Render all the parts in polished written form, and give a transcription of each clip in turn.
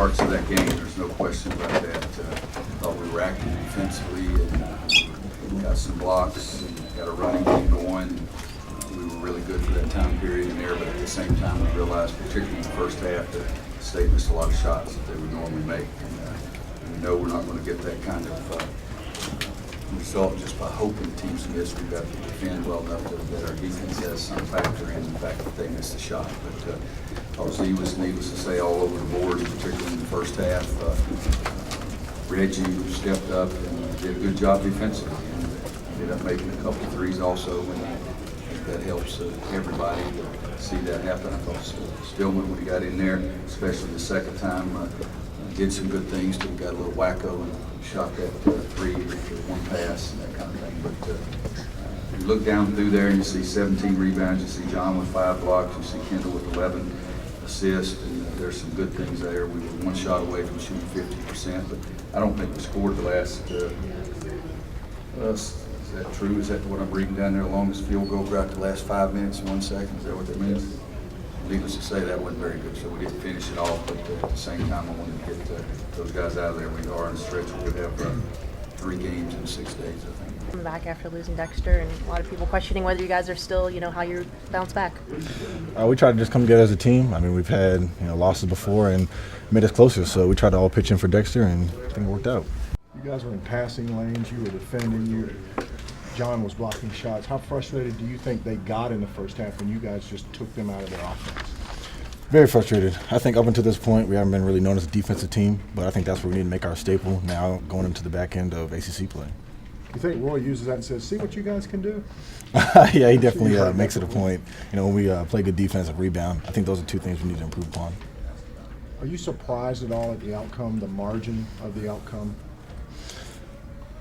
parts of that game. There's no question about that. Thought we were active defensively and got some blocks and got a running game going. We were really good for that time period in there, but at the same time we realized, particularly in the first half, that the State missed a lot of shots that they would normally make. And we know we're not going to get that kind of result just by hoping teams miss. We've got to defend well enough that our defense has some factor in the fact that they missed the shot. But obviously, it was needless to say all over the board, particularly in the first half. Reggie stepped up and did a good job defensively and ended up making a couple of threes also. And I think that helps everybody to see that happen. I thought Stillman, when he got in there, especially the second time, did some good things. Got a little wacko and shot that three with one pass and that kind of thing. But you look down through there and you see 17 rebounds. You see John with 5 blocks. You see Kendall with 11 assists. And there's some good things there. We were one shot away from shooting 50%. But I don't think we scored the last. Is that true? Is that what I'm reading down there? The longest field goal got the last 5 minutes and 1 second. Is that what that means? Needless to say, that wasn't very good, so we didn't finish it off. But at the same time, I wanted to get those guys out of there. We are in a stretch where we have 3 games in 6 days, I think. Come back after losing Dexter, and a lot of people questioning whether you guys are still, how you bounce back. We try to just come together as a team. I mean, we've had losses before and made us closer, so we tried to all pitch in for Dexter, and I think it worked out. You guys were in passing lanes. You were defending. John was blocking shots. How frustrated do you think they got in the first half when you guys just took them out of their offense? Very frustrated. I think up until this point, we haven't been really known as a defensive team, but I think that's where we need to make our staple now going into the back end of ACC play. You think Roy uses that and says, see what you guys can do? Yeah, he definitely makes it a point. When we play good defense and rebound, I think those are 2 things we need to improve upon. Are you surprised at all at the outcome, the margin of the outcome?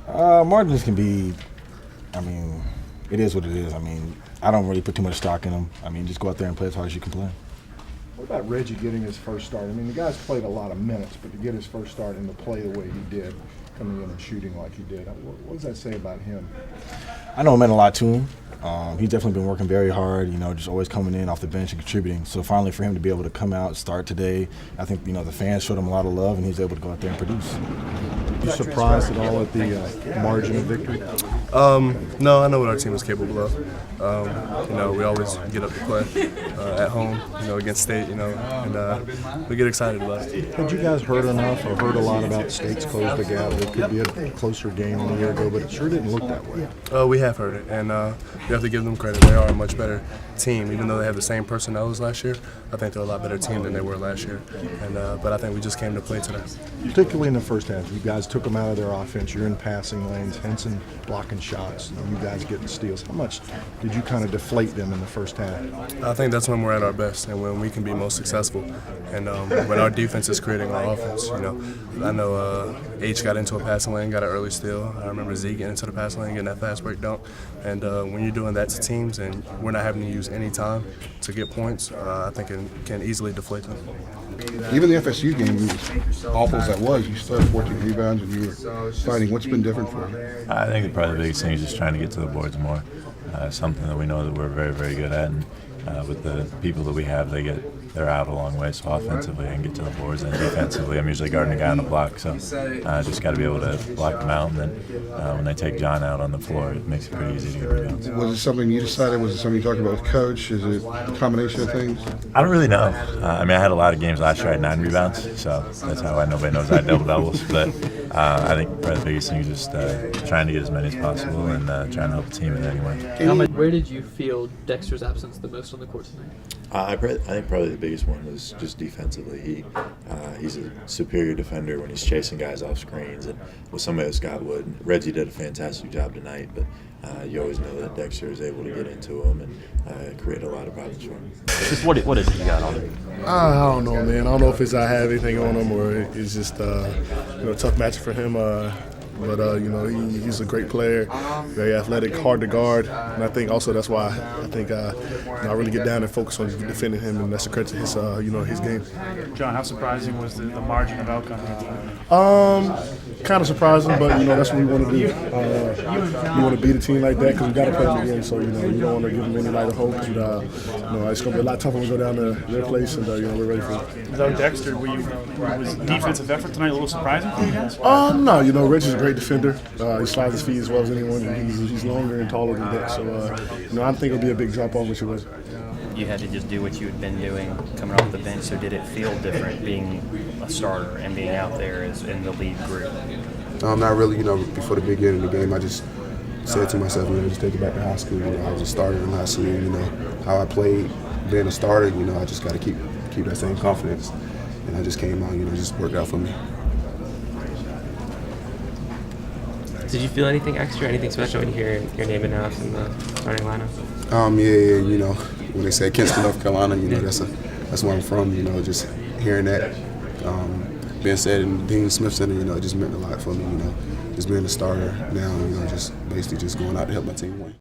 Margins can be, it is what it is. I don't really put too much stock in them. Just go out there and play as hard as you can play. What about Reggie getting his first start? The guy's played a lot of minutes, but to get his first start and to play the way he did, coming in and shooting like he did, what does that say about him? I know it meant a lot to him. He's definitely been working very hard, just always coming in off the bench and contributing. So finally for him to be able to come out, start today, I think, the fans showed him a lot of love and he was able to go out there and produce. You surprised at all at the margin of victory? No, I know what our team is capable of. We always get up to play at home, against State, and we get excited about it. Had you guys heard enough or heard a lot about State's close the gap? It could be a closer game than a year ago, but it sure didn't look that way. We have heard it, and we have to give them credit. They are a much better team, even though they have the same personnel as last year. I think they're a lot better team than they were last year, but I think we just came to play today. Particularly in the first half, you guys took them out of their offense. You're in passing lanes, Henson blocking shots, you guys getting steals. How much did you kind of deflate them in the first half? I think that's when we're at our best and when we can be most successful. And when our defense is creating our offense, I know H got into a passing lane, got an early steal. I remember Zeke getting into the passing lane, getting that fast break dunk. And when you're doing that to teams and we're not having to use any time to get points, I think it can easily deflate them. Even the FSU game, as awful as that was, you still had 14 rebounds and you were fighting. What's been different for you? I think probably the biggest thing is just trying to get to the boards more. Something that we know that we're very, very good at. And with the people that we have, they're out a long way. So offensively, I can get to the boards, and defensively, I'm usually guarding a guy on the block. So I just got to be able to block them out. And then when they take John out on the floor, it makes it pretty easy to get rebounds. Was it something you decided? Was it something you talked about with coach? Is it a combination of things? I don't really know. I had a lot of games last year. I had 9 rebounds, so that's how nobody knows I had double doubles. But I think probably the biggest thing is just trying to get as many as possible and trying to help the team in any way. Where did you feel Dexter's absence the most on the court tonight? I think probably the biggest one was just defensively. He's a superior defender when he's chasing guys off screens, and with somebody like Scott Wood. Reggie did a fantastic job tonight, but you always know that Dexter is able to get into him and create a lot of problems for him. Just what is he got on him? I don't know, man. I don't know if I have anything on him or it's just a tough match for him. but you know, he's a great player, very athletic, hard to guard, and I think also that's why I think you know, I really get down and focus on defending him, and that's a credit to his you know, his game. John, how surprising was the margin of outcome here? Kind of surprising, but you know, that's what we want to do. We want to beat a team like that because we got to play them again. So you know, we don't want to give them any light of hope. And, you know, it's going to be a lot tougher when we go down to their place, and you know, we're ready for it. Without Dexter, was defensive effort tonight a little surprising for you guys? No, you know, Rich is a great defender. He slides his feet as well as anyone, and he's longer and taller than Dex. So you know, I think it'll be a big drop off, which it was. You had to just do what you had been doing coming off the bench, so did it feel different being a starter and being out there as in the lead group? Not really. You know, before the beginning of the game, I just said to myself, you know, just take it back to high school. You know, I was a starter in high school. You know, how I played being a starter, you know, I just got to keep that same confidence. And I just came out, you know, just worked out for me. Did you feel anything extra, anything special when you hear your name announced in the starting lineup? Yeah, you know, when they say Kinston, North Carolina, you know, that's where I'm from. You know, just hearing that being said in Dean Smith Center, you know, it just meant a lot for me. You know, just being a starter now, you know, just basically just going out to help my team win.